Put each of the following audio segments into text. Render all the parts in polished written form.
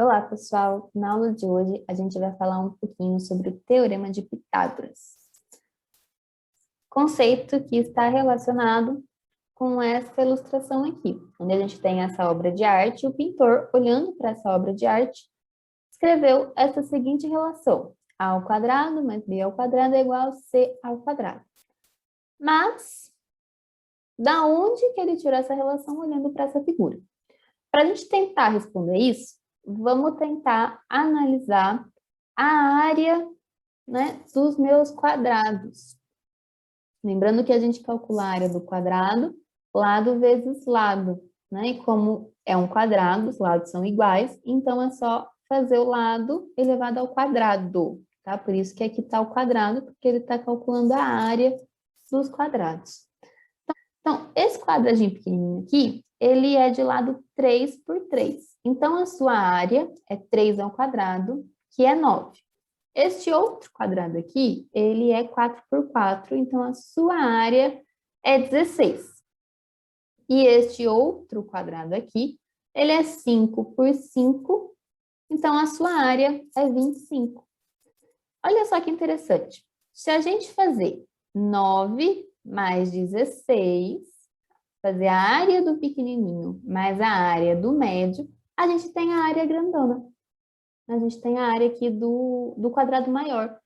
Olá, pessoal! Na aula de hoje, a gente vai falar um pouquinho sobre o Teorema de Pitágoras. Conceito que está relacionado com essa ilustração aqui, onde a gente tem essa obra de arte, e o pintor, olhando para essa obra de arte, escreveu essa seguinte relação: a ao quadrado mais b ao quadrado é igual a c ao quadrado. Mas, da onde que ele tirou essa relação olhando para essa figura? Para a gente tentar responder isso, vamos tentar analisar a área, né, dos meus quadrados. Lembrando que a gente calcula a área do quadrado, lado vezes lado, né? E como é um quadrado, os lados são iguais, então é só fazer o lado elevado ao quadrado, tá? Por isso que aqui está o quadrado, porque ele está calculando a área dos quadrados. Então, esse quadradinho pequenininho aqui, ele é de lado 3 por 3. Então, a sua área é 3 ao quadrado, que é 9. Este outro quadrado aqui, ele é 4 por 4, então a sua área é 16. E este outro quadrado aqui, ele é 5 por 5, então a sua área é 25. Olha só que interessante. Se a gente fazer 9 mais 16, fazer a área do pequenininho mais a área do médio, a gente tem a área grandona. A gente tem a área aqui do quadrado maior.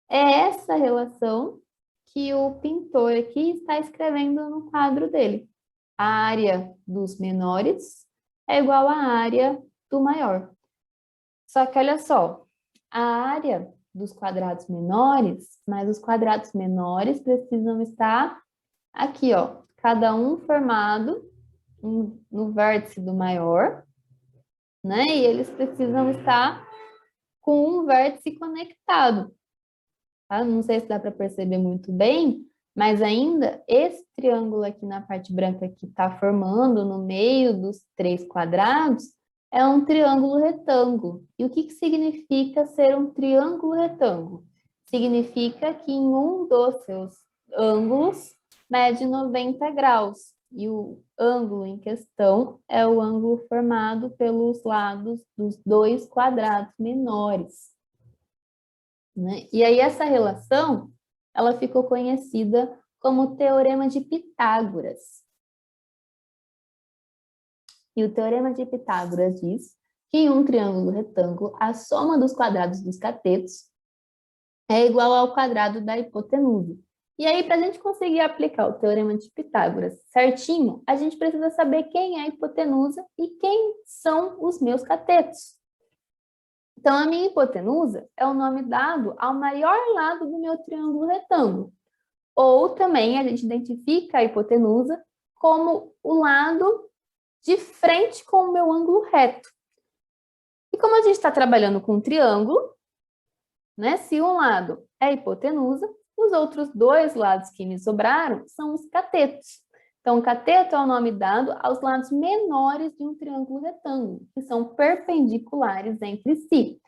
É essa relação que o pintor aqui está escrevendo no quadro dele. A área dos menores é igual à área do maior. Só que olha só, a área dos quadrados menores, mas os quadrados menores precisam estar aqui, ó, cada um formado no vértice do maior, né? E eles precisam estar com um vértice conectado. Tá? Não sei se dá para perceber muito bem, mas ainda esse triângulo aqui na parte branca que está formando no meio dos 3 quadrados é um triângulo retângulo. E o que significa ser um triângulo retângulo? Significa que em um dos seus ângulos mede 90 graus. E o ângulo em questão é o ângulo formado pelos lados dos 2 quadrados menores. Né? E aí essa relação, ela ficou conhecida como Teorema de Pitágoras. E o Teorema de Pitágoras diz que em um triângulo retângulo, a soma dos quadrados dos catetos é igual ao quadrado da hipotenusa. E aí, para a gente conseguir aplicar o Teorema de Pitágoras certinho, a gente precisa saber quem é a hipotenusa e quem são os meus catetos. Então, a minha hipotenusa é o nome dado ao maior lado do meu triângulo retângulo. Ou também a gente identifica a hipotenusa como o lado de frente com o meu ângulo reto. E como a gente está trabalhando com um triângulo, né, se um lado é a hipotenusa, os outros 2 lados que me sobraram são os catetos. Então, o cateto é o nome dado aos lados menores de um triângulo retângulo, que são perpendiculares entre si.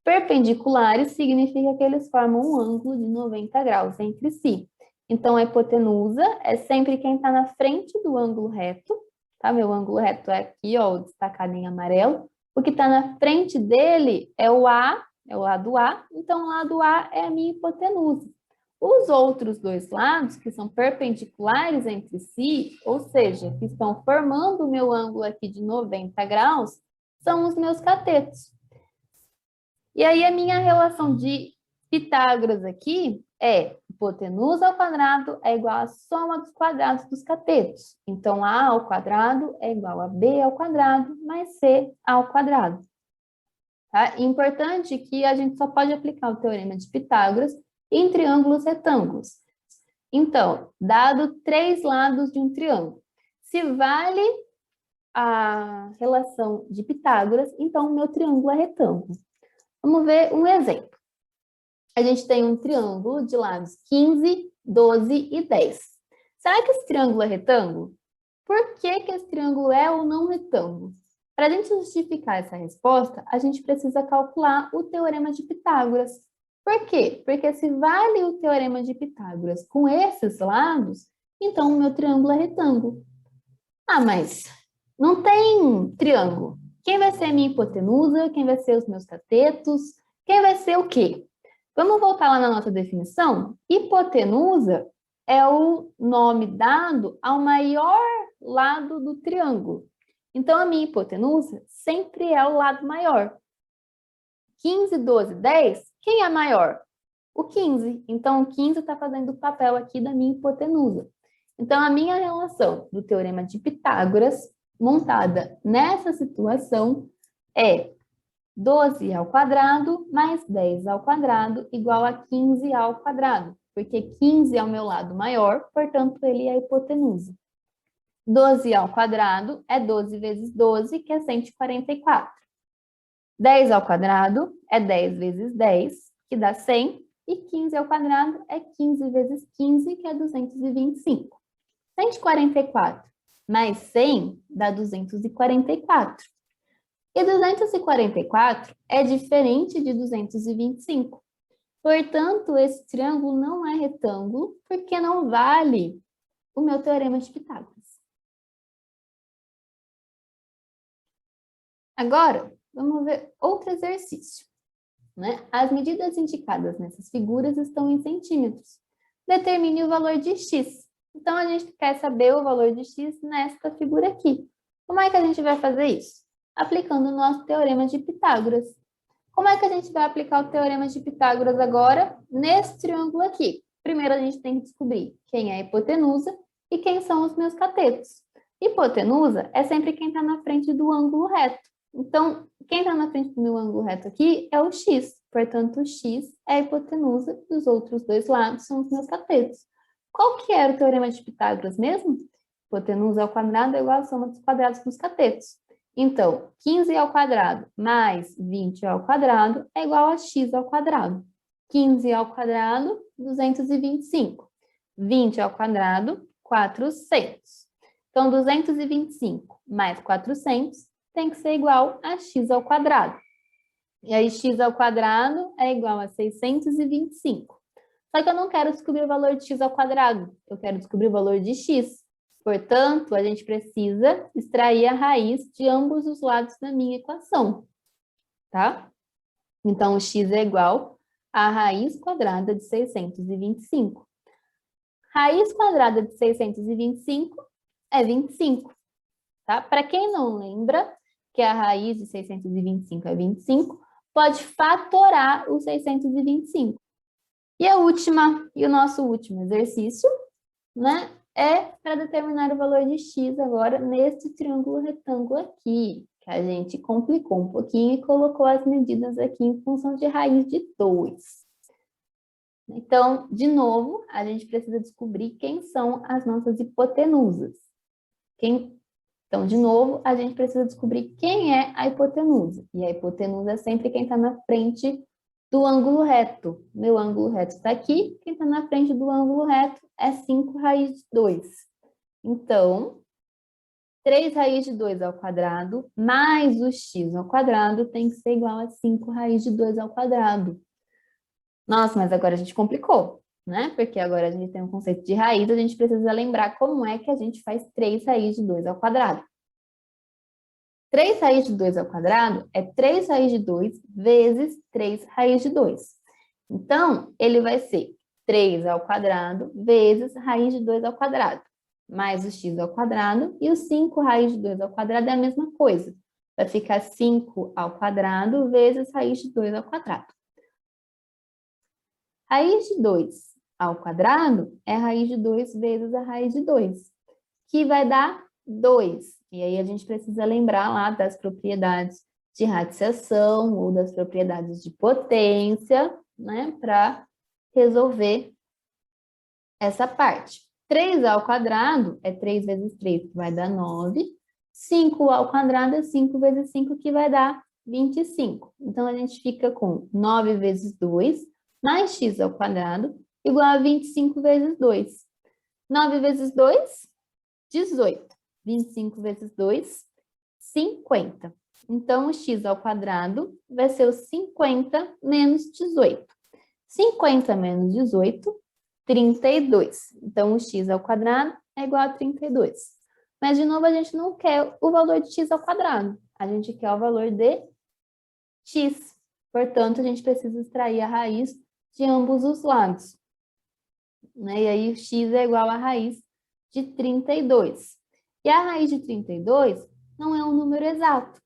Perpendiculares significa que eles formam um ângulo de 90 graus entre si. Então, a hipotenusa é sempre quem está na frente do ângulo reto, tá? Meu ângulo reto é aqui, ó, destacado em amarelo. O que está na frente dele é o A, é o lado A, então o lado A é a minha hipotenusa. Os outros 2 lados, que são perpendiculares entre si, ou seja, que estão formando o meu ângulo aqui de 90 graus, são os meus catetos. E aí a minha relação de Pitágoras aqui é hipotenusa ao quadrado é igual à soma dos quadrados dos catetos. Então, A ao quadrado é igual a B ao quadrado mais C ao quadrado. Tá? Importante que a gente só pode aplicar o Teorema de Pitágoras em triângulos retângulos. Então, dado 3 lados de um triângulo, se vale a relação de Pitágoras, então o meu triângulo é retângulo. Vamos ver um exemplo. A gente tem um triângulo de lados 15, 12 e 10. Será que esse triângulo é retângulo? Por que esse triângulo é ou não retângulo? Para a gente justificar essa resposta, a gente precisa calcular o Teorema de Pitágoras. Por quê? Porque se vale o Teorema de Pitágoras com esses lados, então o meu triângulo é retângulo. Ah, mas não tem triângulo. Quem vai ser a minha hipotenusa? Quem vai ser os meus catetos? Quem vai ser o quê? Vamos voltar lá na nossa definição? Hipotenusa é o nome dado ao maior lado do triângulo. Então, a minha hipotenusa sempre é o lado maior. 15, 12, 10, quem é maior? O 15. Então, o 15 está fazendo o papel aqui da minha hipotenusa. Então, a minha relação do Teorema de Pitágoras, montada nessa situação, é 12 ao quadrado mais 10 ao quadrado igual a 15 ao quadrado, porque 15 é o meu lado maior, portanto, ele é a hipotenusa. 12 ao quadrado é 12 vezes 12, que é 144. 10 ao quadrado é 10 vezes 10, que dá 100, e 15 ao quadrado é 15 vezes 15, que é 225. 144 mais 100 dá 244. E 244 é diferente de 225. Portanto, esse triângulo não é retângulo, porque não vale o meu teorema de Pitágoras. Agora, vamos ver outro exercício. Né? As medidas indicadas nessas figuras estão em centímetros. Determine o valor de x. Então, a gente quer saber o valor de x nesta figura aqui. Como é que a gente vai fazer isso? Aplicando o nosso teorema de Pitágoras. Como é que a gente vai aplicar o teorema de Pitágoras agora nesse triângulo aqui? Primeiro, a gente tem que descobrir quem é a hipotenusa e quem são os meus catetos. Hipotenusa é sempre quem está na frente do ângulo reto. Então, quem está na frente do meu ângulo reto aqui é o x. Portanto, o x é a hipotenusa e os outros dois lados são os meus catetos. Qual que era o teorema de Pitágoras mesmo? Hipotenusa ao quadrado é igual à soma dos quadrados dos catetos. Então, 15 ao quadrado mais 20 ao quadrado é igual a x ao quadrado. 15 ao quadrado, 225. 20 ao quadrado, 400. Então, 225 mais 400 tem que ser igual a x ao quadrado. E aí, x ao quadrado é igual a 625. Só que eu não quero descobrir o valor de x ao quadrado, eu quero descobrir o valor de x. Portanto, a gente precisa extrair a raiz de ambos os lados da minha equação, tá? Então, o x é igual a raiz quadrada de 625. Raiz quadrada de 625 é 25, tá? Para quem não lembra que a raiz de 625 é 25, pode fatorar o 625. E o nosso último exercício, né, é para determinar o valor de x agora neste triângulo retângulo aqui, que a gente complicou um pouquinho e colocou as medidas aqui em função de raiz de 2. Então, de novo, a gente precisa descobrir quem são as nossas hipotenusas. Então, de novo, a gente precisa descobrir quem é a hipotenusa. E a hipotenusa é sempre quem está na frente do ângulo reto. Meu ângulo reto está aqui, quem está na frente do ângulo reto é 5 raiz de 2. Então, 3 raiz de 2 ao quadrado mais o x ao quadrado tem que ser igual a 5 raiz de 2 ao quadrado. Nossa, mas agora a gente complicou, né? Porque agora a gente tem um conceito de raiz, a gente precisa lembrar como é que a gente faz 3 raiz de 2 ao quadrado. 3 raiz de 2 ao quadrado é 3 raiz de 2 vezes 3 raiz de 2. Então, ele vai ser 3 ao quadrado vezes raiz de 2 ao quadrado, mais o x ao quadrado, e o 5 raiz de 2 ao quadrado é a mesma coisa. Vai ficar 5 ao quadrado vezes raiz de 2 ao quadrado. Raiz de 2 ao quadrado é raiz de 2 vezes a raiz de 2, que vai dar 2. E aí a gente precisa lembrar lá das propriedades de radiciação ou das propriedades de potência, né, para resolver essa parte. 3 ao quadrado é 3 vezes 3, que vai dar 9. 5 ao quadrado é 5 vezes 5, que vai dar 25. Então, a gente fica com 9 vezes 2 mais x ao quadrado igual a 25 vezes 2. 9 vezes 2, 18. 25 vezes 2, 50. Então, o x ao quadrado vai ser o 50 menos 18. 50 menos 18, 32. Então, o x ao quadrado é igual a 32. Mas, de novo, a gente não quer o valor de x ao quadrado. A gente quer o valor de x. Portanto, a gente precisa extrair a raiz de ambos os lados. Né? E aí, x é igual à raiz de 32. E a raiz de 32 não é um número exato.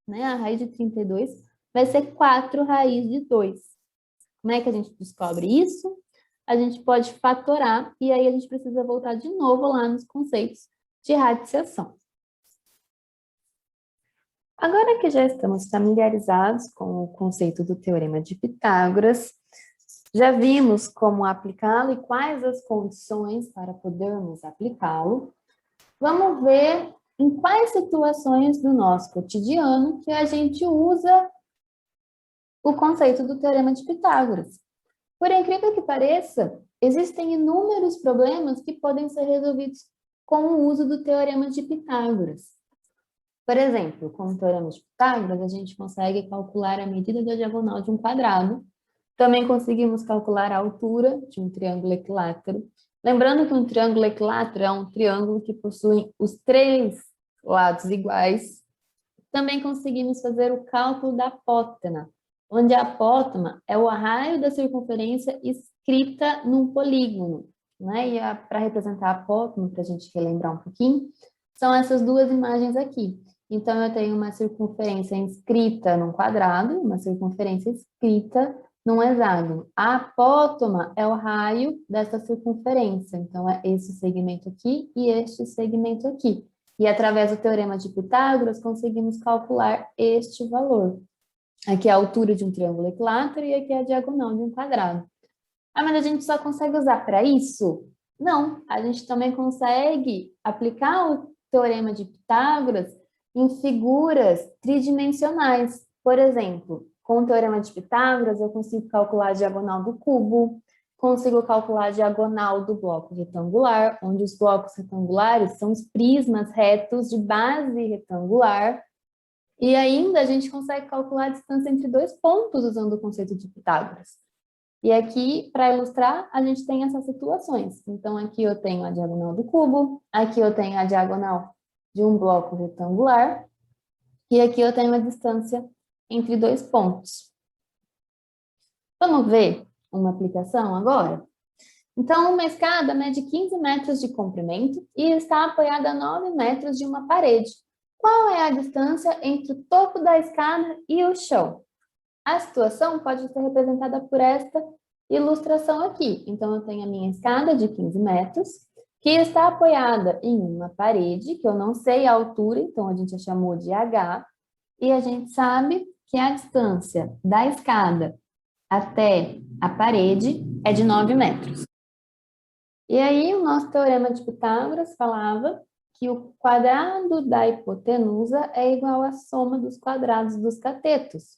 Né? A raiz de 32 vai ser 4 raiz de 2. Como é que a gente descobre isso? A gente pode fatorar, e aí a gente precisa voltar de novo lá nos conceitos de radiciação. Agora que já estamos familiarizados com o conceito do Teorema de Pitágoras, já vimos como aplicá-lo e quais as condições para podermos aplicá-lo, vamos ver em quais situações do nosso cotidiano que a gente usa o conceito do Teorema de Pitágoras. Por incrível que pareça, existem inúmeros problemas que podem ser resolvidos com o uso do Teorema de Pitágoras. Por exemplo, com o Teorema de Pitágoras, a gente consegue calcular a medida da diagonal de um quadrado. Também conseguimos calcular a altura de um triângulo equilátero. Lembrando que um triângulo equilátero é um triângulo que possui os 3 lados iguais. Também conseguimos fazer o cálculo da apótena, onde a apótema é o raio da circunferência escrita num polígono. Né? E para representar a apótema, para a gente relembrar um pouquinho, são essas duas imagens aqui. Então, eu tenho uma circunferência inscrita num quadrado, uma circunferência escrita num hexágono. A apótema é o raio dessa circunferência. Então, é esse segmento aqui e este segmento aqui. E através do Teorema de Pitágoras, conseguimos calcular este valor. Aqui é a altura de um triângulo equilátero e aqui é a diagonal de um quadrado. Ah, mas a gente só consegue usar para isso? Não, a gente também consegue aplicar o Teorema de Pitágoras em figuras tridimensionais. Por exemplo, com o Teorema de Pitágoras, eu consigo calcular a diagonal do cubo, consigo calcular a diagonal do bloco retangular, onde os blocos retangulares são os prismas retos de base retangular. E ainda a gente consegue calcular a distância entre 2 pontos usando o conceito de Pitágoras. E aqui, para ilustrar, a gente tem essas situações. Então, aqui eu tenho a diagonal do cubo, aqui eu tenho a diagonal de um bloco retangular, e aqui eu tenho a distância entre 2 pontos. Vamos ver uma aplicação agora? Então, uma escada mede 15 metros de comprimento e está apoiada a 9 metros de uma parede. Qual é a distância entre o topo da escada e o chão? A situação pode ser representada por esta ilustração aqui. Então, eu tenho a minha escada de 15 metros, que está apoiada em uma parede, que eu não sei a altura, então a gente já chamou de H, e a gente sabe que a distância da escada até a parede é de 9 metros. E aí, o nosso Teorema de Pitágoras falava que o quadrado da hipotenusa é igual à soma dos quadrados dos catetos.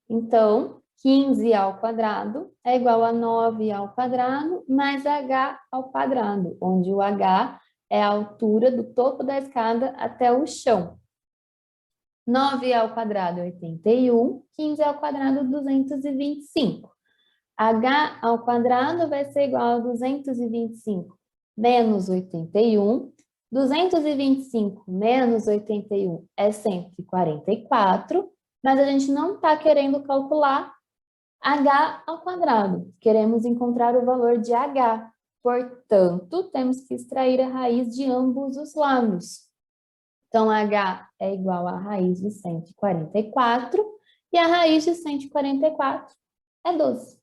Então, 15 ao quadrado é igual a 9 ao quadrado mais h ao quadrado, onde o h é a altura do topo da escada até o chão. 9 ao quadrado é 81, 15 ao quadrado 225. H ao quadrado vai ser igual a 225 menos 81. 225 menos 81 é 144, mas a gente não está querendo calcular h ao quadrado. Queremos encontrar o valor de h. Portanto, temos que extrair a raiz de ambos os lados. Então, h é igual à raiz de 144 e a raiz de 144 é 12.